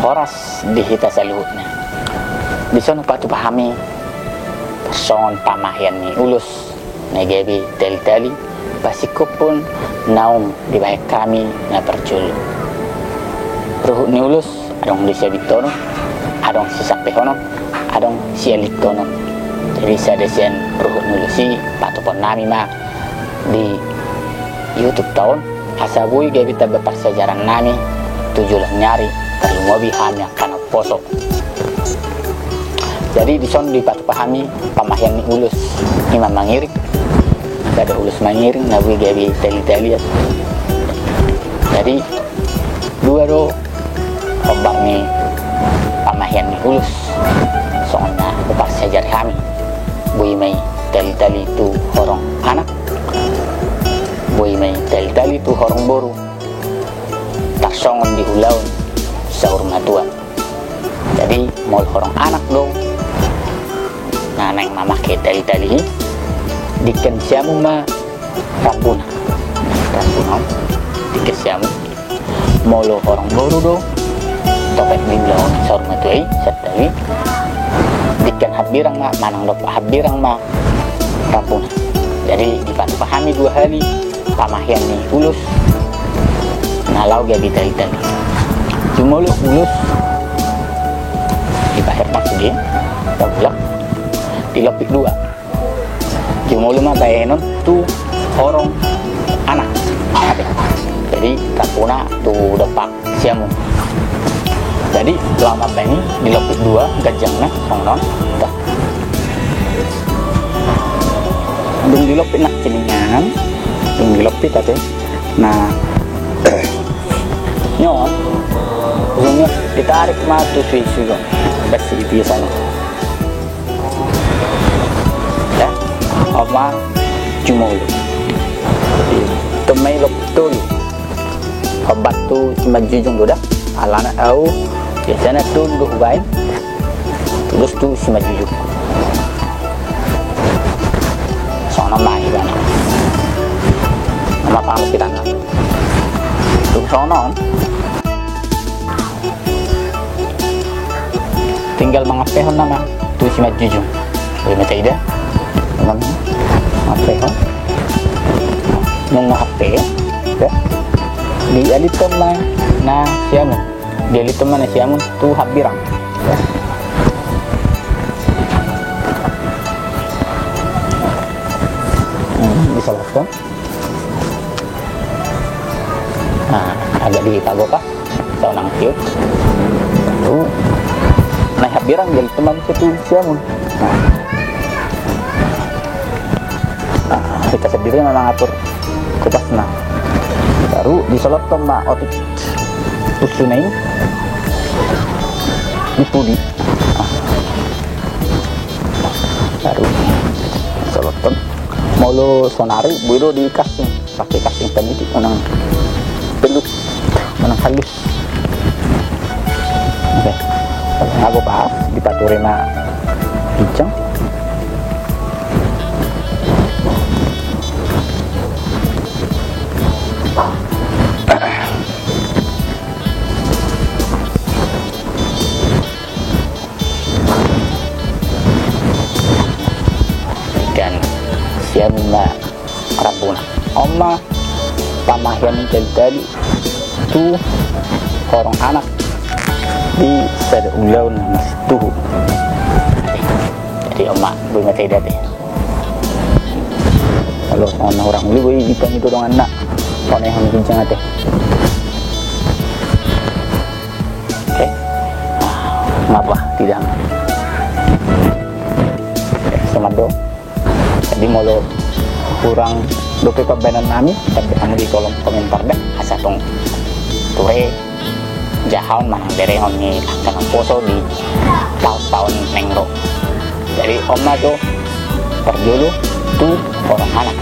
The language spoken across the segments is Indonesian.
horas di hita salihutnya. Di sana patu pahami son pamahian ni ulus negebi tali-tali pasikupun naum di bawah kami na perjulu. Ruhut ni ulus adong di sabitono, adong si sapehono, adong si elitono. Jadi saya desen ruhut ni ulusi patupon nami mah di YouTube tahun asabui gabi tabe persejarah nami tujulan nyari kalau mobi hanya karena poso. Jadi di son di patu pahami pamahian ni ulus ni mangiring. Ada ulus mangiring nabi gabi tali-tali. Jadi dua do obar ni pamahian ni ulus soalnya persejarah kami. Bui mai tali-tali tu orang anak, bui mai tali-tali tu orang boru tarsongon di hulaun sahur matuan. Jadi mau orang anak dong nah neng mama ke tali-tali diken siamu ma rambuna diken siamu mau orang boru dong topek binglaun sahur matuai setali diken habirang ma manang dok habirang ma rambuna. Jadi dipahami dua hari pamahian ni ulus nalau gabi tali-tali cuma lu ulus di bahir maksudnya tabulak di lopik dua cuma lu mah bayenon tu horong anak jadi kapuna tu depak siamu. Jadi lama bani di lopik dua gajangnya songnon dah dung di lopik nak ceningan dung di lopik tadi nah nyon ujungnya ditarik matu suisu bersih biasa ya apa cuma lu temai lop tu obat tu cuma jujung tu dah alana au biasanya tu duduk baik terus tu cuma jujung soalnya mai kan nama pang kita kan tu soalnya tinggal mengapehon nama tu cuma jujung boleh macam ida mengapehon mengapeh ya di alitom na siamun di alitom na siamun tu habirang ya. Bisa lakukan nah agak di pagopa tahun nang tiup tu naik habirang jadi teman itu siamun. Nah, kita sendiri memang atur kupasna. Baru disolotkan ma otik usunai dipudi. Baru disolotkan. Mau lo sonari, biru di casing, pakai casing tadi menang peluk, menang halus. Oke. Aku bahas di paturena hijau dan siapa rabuna oma pamahian tadi tu orang anak di sada ulaun masih tuh jadi emak boleh mati dah deh kalau orang beli boleh ikan itu dong anak kalau yang bincang teh oke ngapa tidak semado jadi mau kurang dope kebenaran kami tapi kamu di kolom komentar deh asal tong ture jahaun manang derehon ni akan poso di tahun nengro. Jadi oma tuh perjulu tuh orang anak,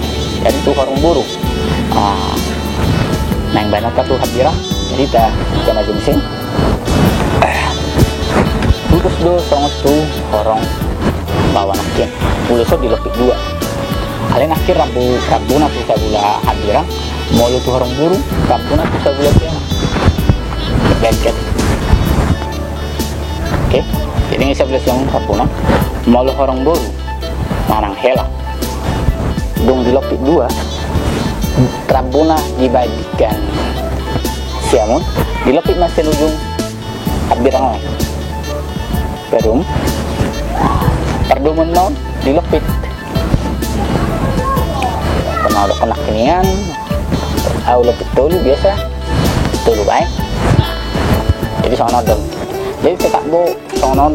jadi tuh orang buru. Neng banyak tuh habira, jadi tak kena jumsing. Terus do songot tuh orang bawa nakin, ulusnya di lopik dua. Kalian akhir rabu naku sabula habira, mau lu tuh orang buru, rabu naku sabula tiang. Bengket Oke, jadi ini 11 yang kapuna malu horong boru manang hela dong dilopit dua rabuna dibagikan siamun dilopit masih ujung abirang perum perdumun non dilopit kena kena kinian au lopit tulu biasa tulu baik jadi sono dong jadi tekak bo sono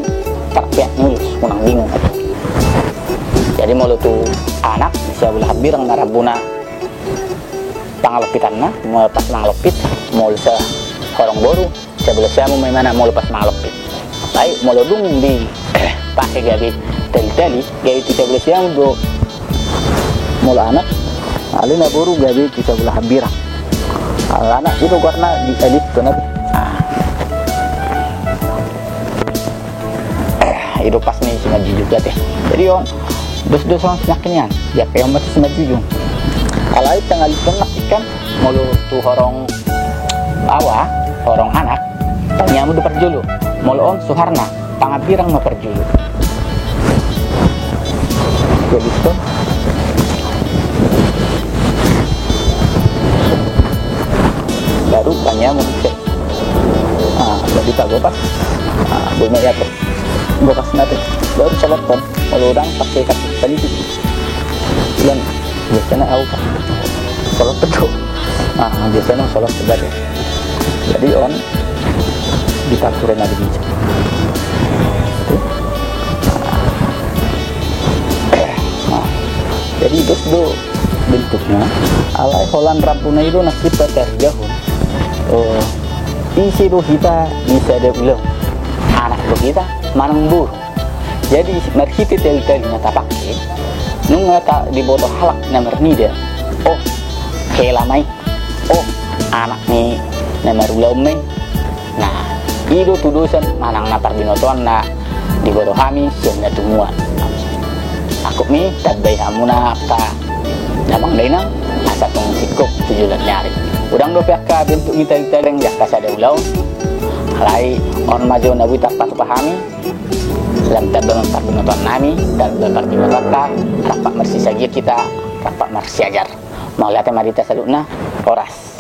terpiak mulus kunang bingung jadi mau tuh anak bisa belah birang narabuna pangalopitan na mau lepas mangalopit mau bisa horong boru sebelah siamu mana mau lepas mangalopit baik mau dung di pakai gabi teli-teli gabi sebelah siamu do mau anak alina boru gabi bisa belah birang anak itu karena di edit tuh nabi itu pas nih si maju juga teh jadi on dos orang senyakinnya ya kayak masih semaju jung kalau itu tengah ditenak ikan mau tuh horong bawah horong anak tanya mau perjulu mau on Suharna pangapirang mau perjulu jadi itu baru tanya mau cek jadi tak gopas bunyi ya tuh gopas nanti baru selepon kalau orang pakai kaki tadi itu dan biasanya aku sholat teduh biasanya sholat sebagai jadi on ditaturin ada bijak jadi itu tuh bentuknya alai holan rapuna itu nasi peter jahun isi do kita bisa ada bilang anak do kita manang buru jadi merhiti tel-tel nyata pakai nunga tak dibotoh halak nomor nida oh kelamai oh anak nih nomor ulamai nah itu tudusan manang napar binotoan na dibotoh kami siangnya semua aku nih tak baik amuna ka namang dainang asa tong sikop 7 nyari udang do pihak bentuk tel-tel yang jak kasada ulau alai on maju nabi tak pahami dalam tabungan perbuatan nami dan perbuatan rapat mersi saja kita rapat mersi ajar mau lihat marita salutna oras